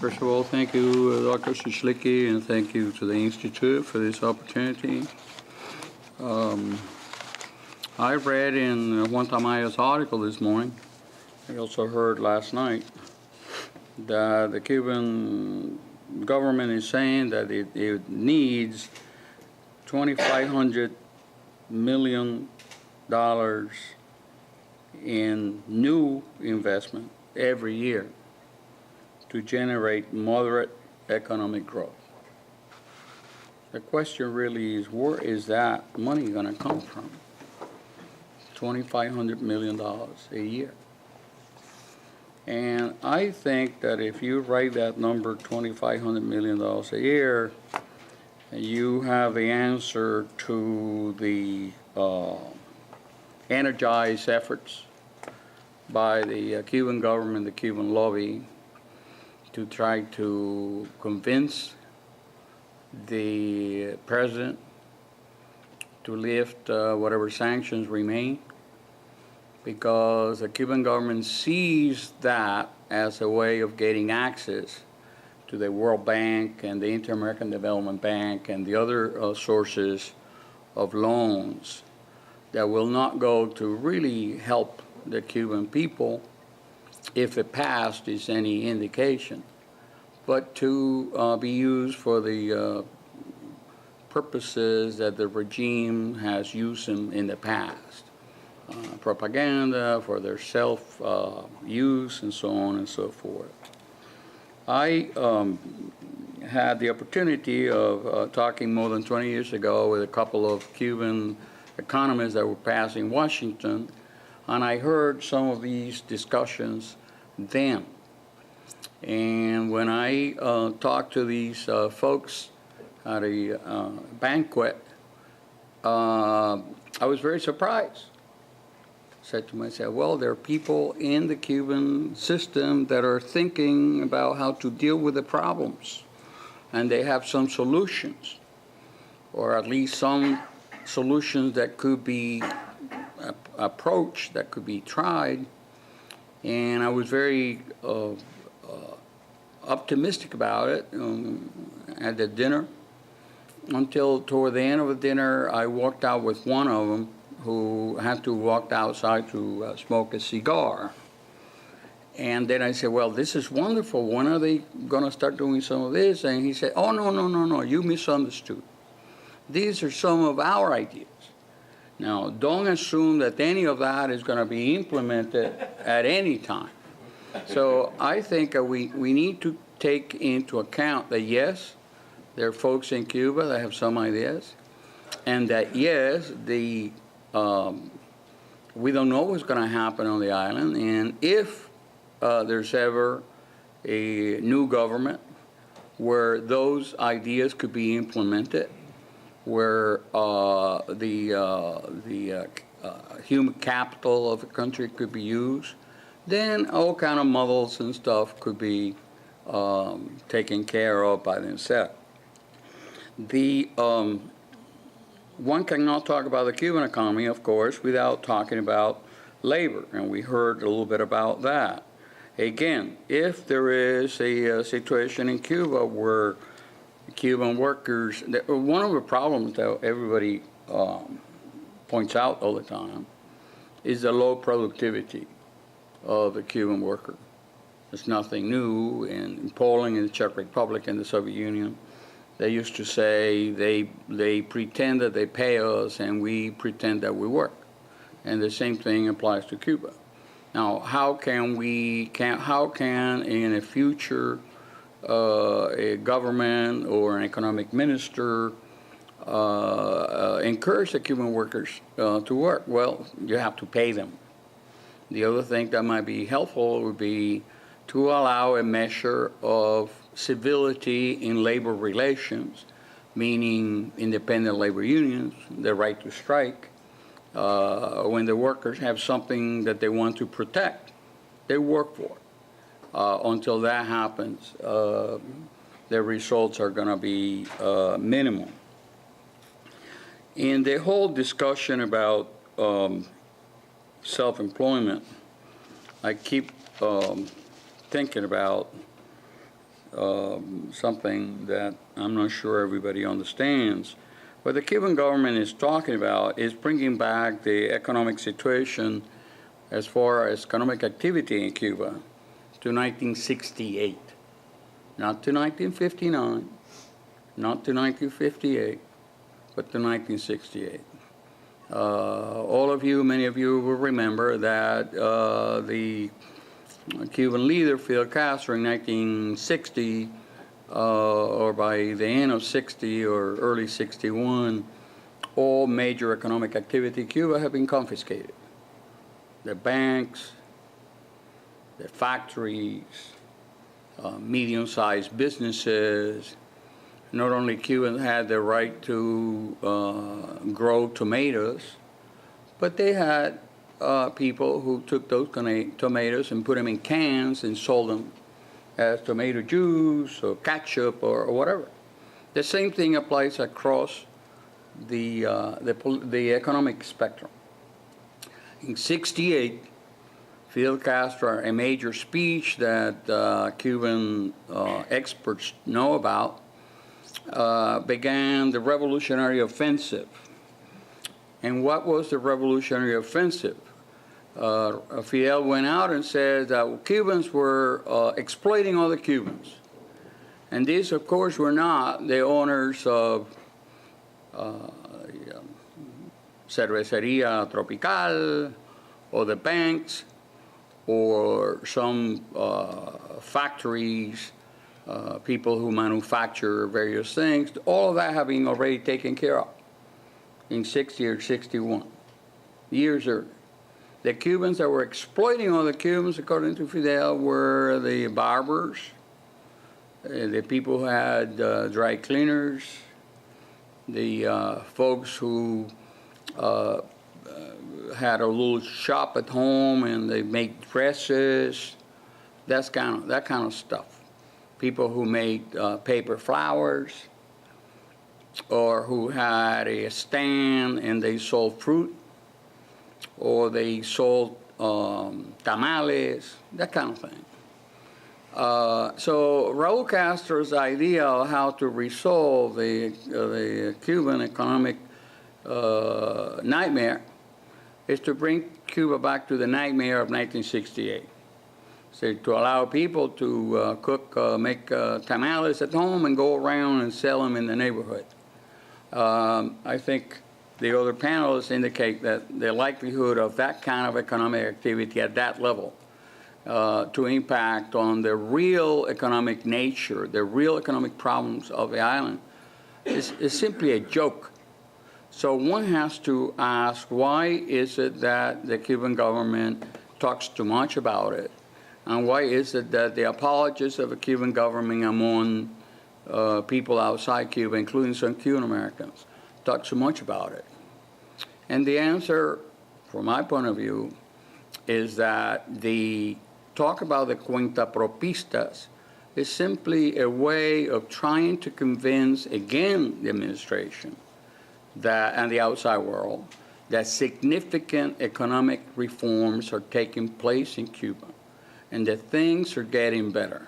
First of all, thank you, Dr. Shishlicki, and thank you to the Institute for this opportunity. I read in Juan Tamayo's article this morning, I also heard last night, that the Cuban government is saying that it needs $2,500 million in new investment every year to generate moderate economic growth. The question really is, where is that money going to come from? $2,500 million a year. And I think that if you write that number, $2,500 million a year, you have the answer to the energized efforts by the Cuban government, the Cuban lobby, to try to convince the president to lift whatever sanctions remain, because the Cuban government sees that as a way of getting access to the World Bank and the Inter-American Development Bank and the other sources of loans that will not go to really help the Cuban people, if the past is any indication, but to be used for the purposes that the regime has used them in the past. Propaganda, for their self-use, and so on and so forth. I had the opportunity of talking more than 20 years ago with a couple of Cuban economists that were passing Washington, and I heard some of these discussions then. And when I talked to these folks at a banquet, I was very surprised. I said to myself, well, there are people in the Cuban system that are thinking about how to deal with the problems, and they have some solutions, or at least some solutions that could be approached, that could be tried. And I was very optimistic about it at the dinner, until toward the end of the dinner, I walked out with one of them who had to walk outside to smoke a cigar. And then I said, well, this is wonderful. When are they going to start doing some of this? And he said, oh, no, you misunderstood. These are some of our ideas. Now, don't assume that any of that is going to be implemented at any time. So I think we need to take into account that, yes, there are folks in Cuba that have some ideas, and that, yes, we don't know what's going to happen on the island, and if there's ever a new government where those ideas could be implemented, where the human capital of the country could be used, then all kind of models and stuff could be taken care of by themselves. One cannot talk about the Cuban economy, of course, without talking about labor, and we heard a little bit about that. Again, if there is a situation in Cuba where Cuban workers, one of the problems that everybody points out all the time is the low productivity of the Cuban worker. It's nothing new. In Poland, in the Czech Republic, and the Soviet Union, they used to say they pretend that they pay us and we pretend that we work. And the same thing applies to Cuba. Now, how can in a future a government or an economic minister encourage the Cuban workers to work? Well, you have to pay them. The other thing that might be helpful would be to allow a measure of civility in labor relations, meaning independent labor unions, the right to strike. When the workers have something that they want to protect, they work for it. Until that happens, the results are going to be minimal. In the whole discussion about self-employment, I keep thinking about something that I'm not sure everybody understands. What the Cuban government is talking about is bringing back the economic situation as far as economic activity in Cuba to 1968, not to 1959, not to 1958, but to 1968. All of you, many of you will remember that the Cuban leader, Fidel Castro, in 1960, or by the end of 60 or early 61, all major economic activity in Cuba have been confiscated. The banks, the factories, medium-sized businesses. Not only Cubans had the right to grow tomatoes, but they had people who took those tomatoes and put them in cans and sold them as tomato juice or ketchup or whatever. The same thing applies across the economic spectrum. In '68, Fidel Castro, a major speech that Cuban experts know about, began the revolutionary offensive. And what was the revolutionary offensive? Fidel went out and said that Cubans were exploiting other Cubans. And these, of course, were not the owners of Cervecería Tropical or the banks or some factories, people who manufacture various things. All of that having already taken care of in 60 or 61, years earlier. The Cubans that were exploiting other Cubans, according to Fidel, were the barbers, the people who had dry cleaners, the folks who had a little shop at home and they make dresses, that kind of stuff. People who made paper flowers, or who had a stand and they sold fruit, or they sold tamales, that kind of thing. So Raul Castro's idea of how to resolve the Cuban economic nightmare is to bring Cuba back to the nightmare of 1968. So to allow people to make tamales at home and go around and sell them in the neighborhood. I think the other panelists indicate that the likelihood of that kind of economic activity at that level to impact on the real economic nature, the real economic problems of the island is simply a joke. So one has to ask, why is it that the Cuban government talks too much about it? And why is it that the apologists of the Cuban government among people outside Cuba, including some Cuban Americans, talk so much about it? And the answer, from my point of view, is that the talk about the cuentapropistas is simply a way of trying to convince, again, the administration that, and the outside world, that significant economic reforms are taking place in Cuba and that things are getting better.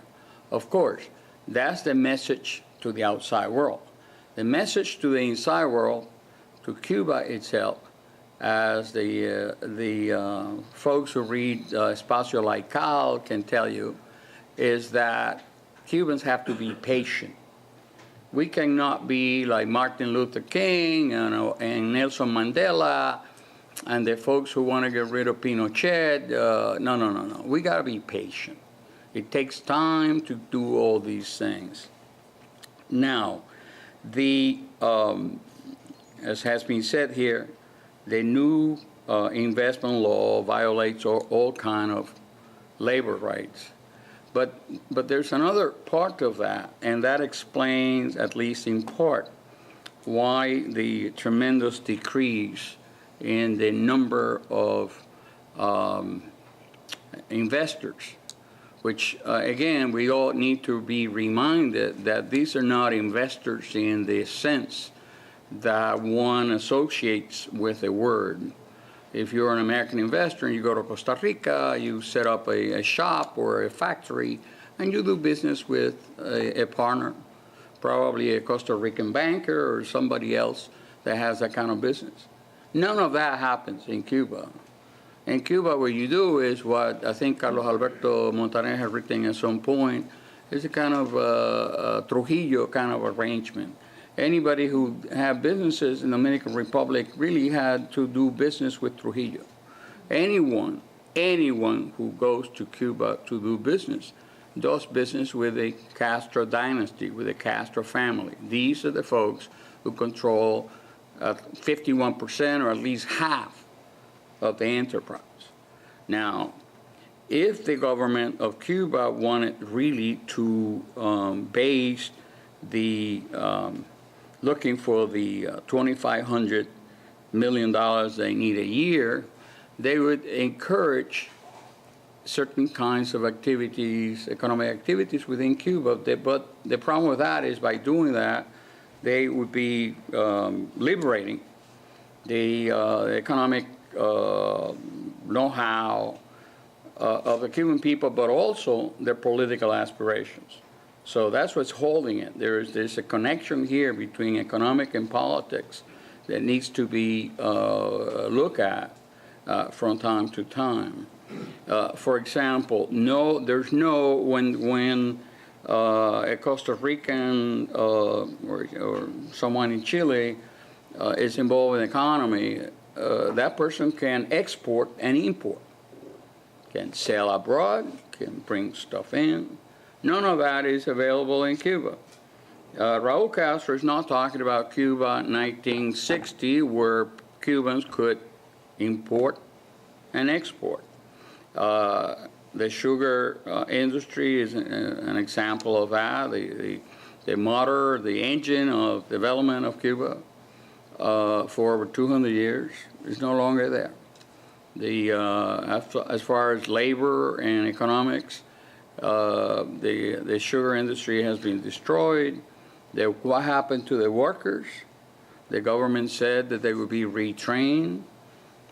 Of course, that's the message to the outside world. The message to the inside world, to Cuba itself, as the folks who read Espacio Laical can tell you, is that Cubans have to be patient. We cannot be like Martin Luther King and Nelson Mandela and the folks who want to get rid of Pinochet. No. We got to be patient. It takes time to do all these things. Now, as has been said here, the new investment law violates all kind of labor rights. But there's another part of that, and that explains, at least in part, why the tremendous decrease in the number of investors, which, again, we all need to be reminded that these are not investors in the sense that one associates with a word. If you're an American investor and you go to Costa Rica, you set up a shop or a factory, and you do business with a partner, probably a Costa Rican banker or somebody else that has that kind of business. None of that happens in Cuba. In Cuba, what you do is what I think Carlos Alberto Montaner has written at some point, is a kind of Trujillo kind of arrangement. Anybody who had businesses in the Dominican Republic really had to do business with Trujillo. Anyone who goes to Cuba to do business does business with the Castro dynasty, with the Castro family. These are the folks who control 51% or at least half of the enterprise. Now, if the government of Cuba wanted really to base the looking for the $2,500 million they need a year, they would encourage certain kinds of activities, economic activities within Cuba. But the problem with that is by doing that, they would be liberating the economic know-how of the Cuban people, but also their political aspirations. So that's what's holding it. There's a connection here between economic and politics that needs to be looked at from time to time. For example, there's no when a Costa Rican or someone in Chile is involved in the economy, that person can export and import, can sell abroad, can bring stuff in. None of that is available in Cuba. Raúl Castro is not talking about Cuba in 1960, where Cubans could import and export. The sugar industry is an example of that. The motor, the engine of development of Cuba for over 200 years is no longer there. As far as labor and economics, the sugar industry has been destroyed. What happened to the workers? The government said that they would be retrained.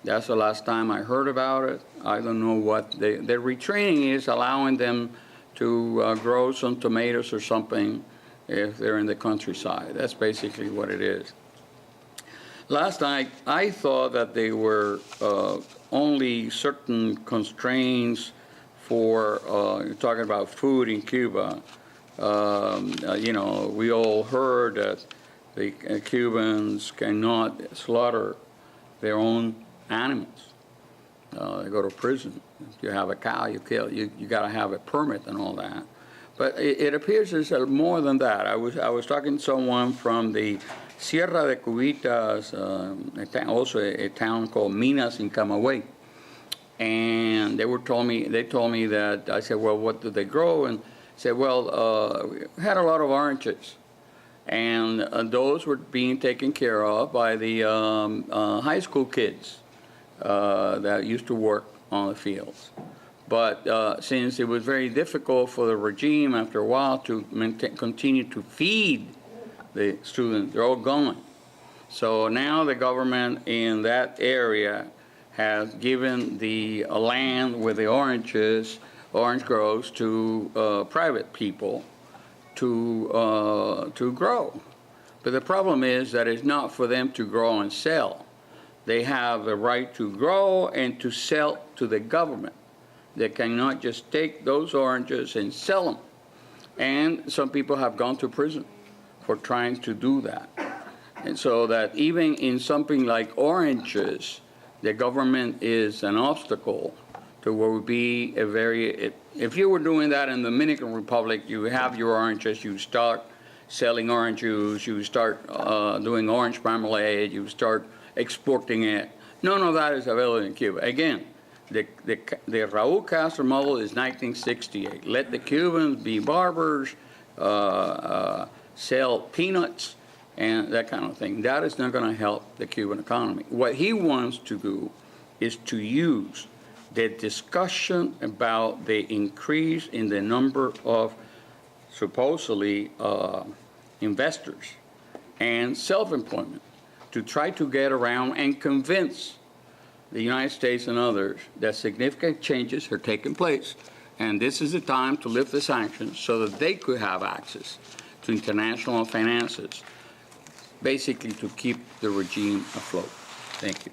That's the last time I heard about it. I don't know what the retraining is, allowing them to grow some tomatoes or something if they're in the countryside. That's basically what it is. Last night, I thought that there were only certain constraints for talking about food in Cuba. We all heard that the Cubans cannot slaughter their own animals. They go to prison. If you have a cow, you kill. You got to have a permit and all that. But it appears there's more than that. I was talking to someone from the Sierra de Cubitas, also a town called Minas in Camagüey, and they told me that I said, well, what do they grow? And said, well, we had a lot of oranges, and those were being taken care of by the high school kids that used to work on the fields. But since it was very difficult for the regime after a while to continue to feed the students, they're all gone. So now the government in that area has given the land with the orange groves to private people to grow. But the problem is that it's not for them to grow and sell. They have the right to grow and to sell to the government. They cannot just take those oranges and sell them. And some people have gone to prison for trying to do that. And so that even in something like oranges, the government is an obstacle to what would be a very, if you were doing that in the Dominican Republic, you have your oranges, you start selling orange juice, you start doing orange marmalade, you start exporting it. None of that is available in Cuba. Again, the Raúl Castro model is 1968. Let the Cubans be barbers, sell peanuts, and that kind of thing. That is not going to help the Cuban economy. What he wants to do is to use the discussion about the increase in the number of supposedly investors and self-employment to try to get around and convince the United States and others that significant changes are taking place And this is the time to lift the sanctions so that they could have access to international finances, basically to keep the regime afloat. Thank you.